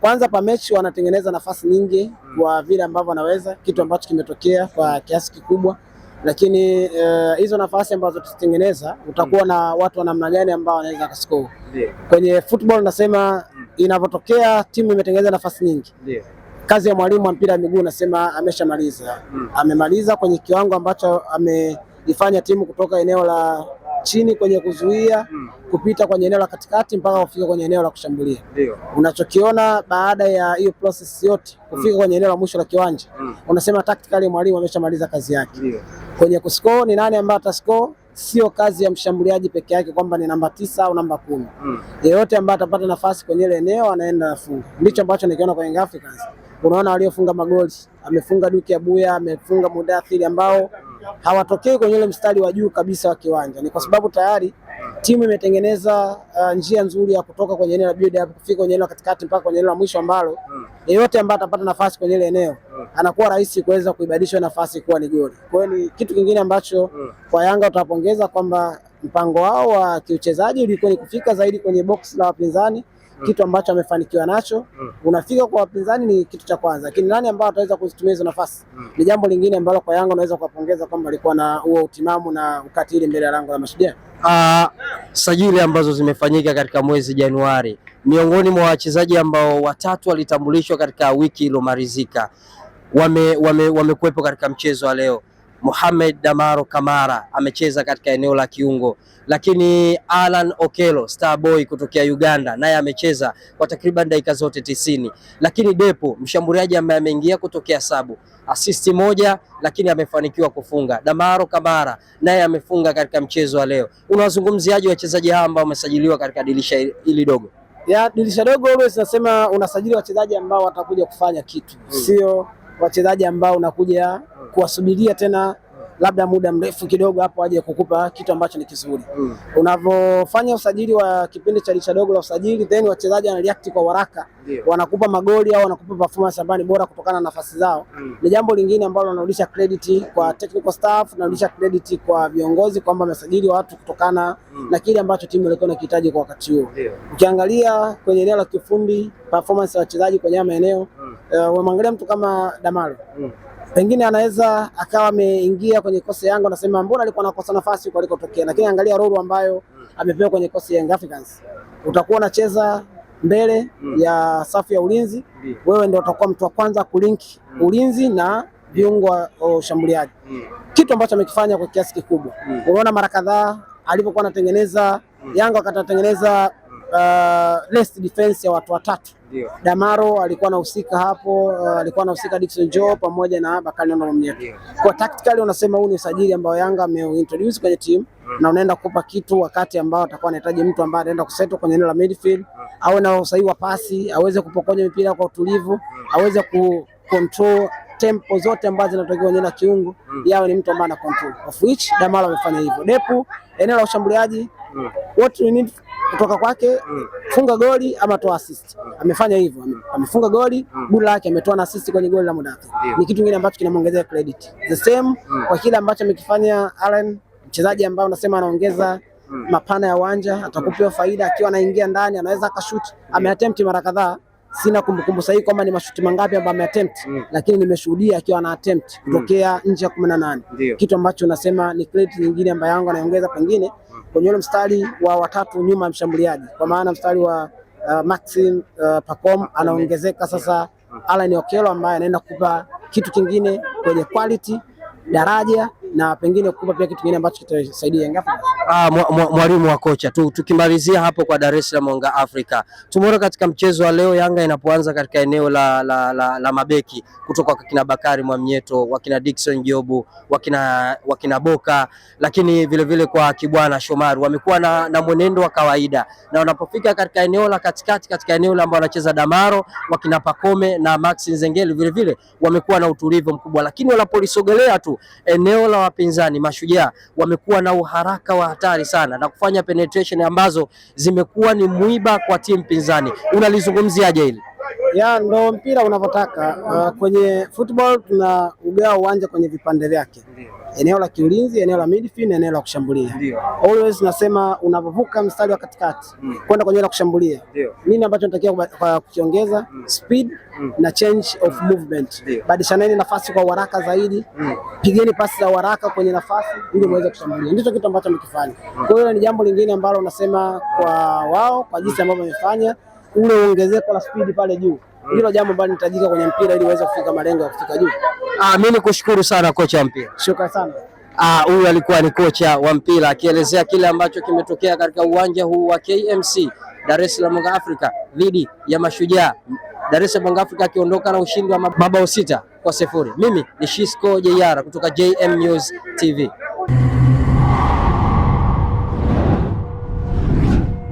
kwanza pa mechi wanatengeneza nafasi nyingi kwa vile ambavyo wanaweza, kitu ambacho kimetokea kwa kiasi kikubwa, lakini hizo nafasi ambazo tutengeneza utakuwa na watu wa namna gani ambao wanaweza kuscore. Kwenye football nasema inavyotokea timu imetengeneza nafasi nyingi. Kazi ya mwalimu wa mpira wa miguu nasema ameshamaliza. Amemaliza kwenye kiwango ambacho ameifanya timu kutoka eneo la chini kwenye kuzuia kupita kwenye eneo la katikati mpaka kufika kwenye eneo la kushambulia. Unachokiona baada ya hiyo process yote kufika kwenye eneo la mwisho la kiwanja, unasema tactically mwalimu ameshamaliza kazi yake. Kwenye kuscore ni nani ambaye atascore, sio kazi ya mshambuliaji peke yake kwamba ni namba 9 au namba 10. Yeyote ambaye atapata nafasi kwenye ile eneo anaenda afunga. Ndicho ambacho nikiona kwa Young Africans. Unaona waliofunga magoli, amefunga Duke Abuya, amefunga Mudathiri, ambao hawatokei kwenye ile mstari wa juu kabisa wa kiwanja. Ni kwa sababu tayari timu imetengeneza njia nzuri ya kutoka kwenye eneo la build up kufika kwenye eneo katikati mpaka kwenye eneo la mwisho, ambalo yeyote ambaye atapata nafasi kwenye ile eneo anakuwa rahisi kuweza kuibadilisha nafasi kuwa ni goli. Kwa hiyo ni kitu kingine ambacho kwa Yanga tutapongeza kwamba mpango wao wa kiuchezaji ulikuwa ni kufika zaidi kwenye box la wapinzani, kitu ambacho amefanikiwa nacho. Unafika kwa wapinzani ni kitu cha kwanza, lakini nani ambao ataweza kuzitumia hizo nafasi ni jambo lingine ambalo kwa Yanga unaweza kuwapongeza kwamba alikuwa na huo utimamu na ukatili mbele ya lango la Mashujaa. Sajili ambazo zimefanyika katika mwezi Januari, miongoni mwa wachezaji ambao watatu walitambulishwa katika wiki iliyomalizika wamekuwepo katika mchezo wa leo. Mohamed Damaro Kamara amecheza katika eneo la kiungo, lakini Alan Okello Starboy kutokea Uganda naye amecheza kwa takriban dakika zote 90. Lakini Depo mshambuliaji ambaye ameingia kutokea sabu, assist moja lakini amefanikiwa kufunga. Damaro Kamara naye amefunga katika mchezo wa leo. Unawazungumziaje wachezaji hawa ambao wamesajiliwa katika dirisha hili dogo? Ya dirisha dogo always nasema unasajili wachezaji ambao watakuja kufanya kitu, sio wachezaji ambao unakuja kuwasubiria tena labda muda mrefu kidogo hapo aje kukupa kitu ambacho ni kizuri. Unavofanya usajili wa kipindi cha dirisha dogo la usajili, then wachezaji wana react kwa haraka, wanakupa magoli au wanakupa performance ambayo ni bora kutokana na nafasi zao. Ni jambo lingine ambalo linarudisha credit kwa technical staff, linarudisha credit kwa viongozi kwamba wamesajili watu kutokana na kile ambacho timu ilikuwa inahitaji kwa wakati huo. Ukiangalia kwenye eneo la kifundi, performance ya wachezaji kwenye maeneo, wamwangalia mtu kama Damaro, pengine anaweza akawa ameingia kwenye kosi Yanga, nasema mbona alikuwa anakosa nafasi huko alikotokea, lakini angalia role ambayo amepewa kwenye kosi ya Young Africans. Utakuwa unacheza mbele ya safu ya ulinzi, wewe ndio utakuwa mtu wa kwanza kulink ulinzi na viungo wa ushambuliaji, kitu ambacho amekifanya kwa kiasi kikubwa. Unaona mara kadhaa alipokuwa anatengeneza Yanga akatengeneza less defense ya watu watatu. Damaro alikuwa anahusika hapo, alikuwa anahusika Dickson Joe pamoja na Bakari Nondo Mnyeto. Kwa tactically unasema huu ni usajili ambao Yanga ameintroduce kwenye team na unaenda kukupa kitu wakati ambao atakuwa anahitaji mtu ambaye anaenda kusettle kwenye eneo la midfield, awe na usahihi wa pasi, aweze kupokonya mipira kwa utulivu, aweze control tempo zote ambazo zinatokea kwenye na kiungo, yawe ni mtu ambaye ana control. Of which Damaro amefanya hivyo. Depo eneo la ushambuliaji, what we need kutoka kwake, funga goli ama toa assist. Amefanya hivyo, amefunga goli, good luck, ametoa na assist kwenye goli la Mudathiri. Ni kitu kingine ambacho kinamwongezea credit. The same kwa kile ambacho amekifanya Allen, mchezaji ambaye unasema anaongeza mapana ya uwanja, atakupewa faida akiwa anaingia ndani, anaweza akashoot. Ameattempt mara kadhaa, sina kumbukumbu sahihi kwamba ni mashuti mangapi ambayo ameattempt, lakini nimeshuhudia akiwa ana attempt kutokea nje ya 18. Kitu ambacho unasema ni credit nyingine ambayo Yanga anaongeza pengine kwenye ule mstari wa watatu nyuma ya mshambuliaji, kwa maana mstari wa Maxim Pacom anaongezeka sasa Alan Okello ambaye anaenda kukupa kitu kingine kwenye quality, daraja na pengine kukupa pia kitu kingine ambacho kitasaidia Yanga. Mwalimu wa kocha tu, tukimalizia hapo kwa Dar es Salaam Yanga Africa, tumeona katika mchezo wa leo Yanga inapoanza katika eneo la mabeki kutoka kwa kina Bakari Mwamnyeto, wakina Dickson Jobu, wakina Boka, lakini vile kwa Kibwana Shomari wamekuwa na mwenendo wa kawaida, na wanapofika katika eneo la katikati, katika eneo ambalo wanacheza Damaro, wakina Pakome na Max Nzengeli vile wamekuwa na utulivu mkubwa, lakini wanapolisogelea tu eneo la wapinzani Mashujaa wamekuwa na uharaka wa hatari sana na kufanya penetration ambazo zimekuwa ni mwiba kwa timu pinzani. Unalizungumziaje hili? Ya ndo mpira unavyotaka. Kwenye football tuna ugawa uwanja kwenye vipande vyake. eneo la kiulinzi, eneo la midfield na eneo la kushambulia. Ndio. Always nasema unapovuka mstari wa katikati kwenda kwenye la kushambulia, nini ambacho natakiwa kukiongeza? Speed na change of movement. Badilishane nafasi kwa haraka zaidi, pigeni pasi za haraka kwenye nafasi ili muweze kushambulia. Ndicho kitu ambacho mkifanya. Kwa hiyo ni jambo lingine ambalo nasema kwa wao, kwa jinsi ambavyo wamefanya ule ongezeko la speed pale juu. Hilo jambo ambalo linahitajika kwenye mpira ili uweze kufika malengo ya kufika juu. Mimi nikushukuru sana kocha wa mpira. Shukrani sana. Huyu alikuwa ni kocha wa mpira akielezea kile ambacho kimetokea katika uwanja huu wa KMC Dar es Salaam Mwanga Afrika dhidi ya Mashujaa. Dar es Salaam Mwanga Afrika akiondoka na ushindi wa mabao 6-0. Mimi ni Shisco JR kutoka JM News TV.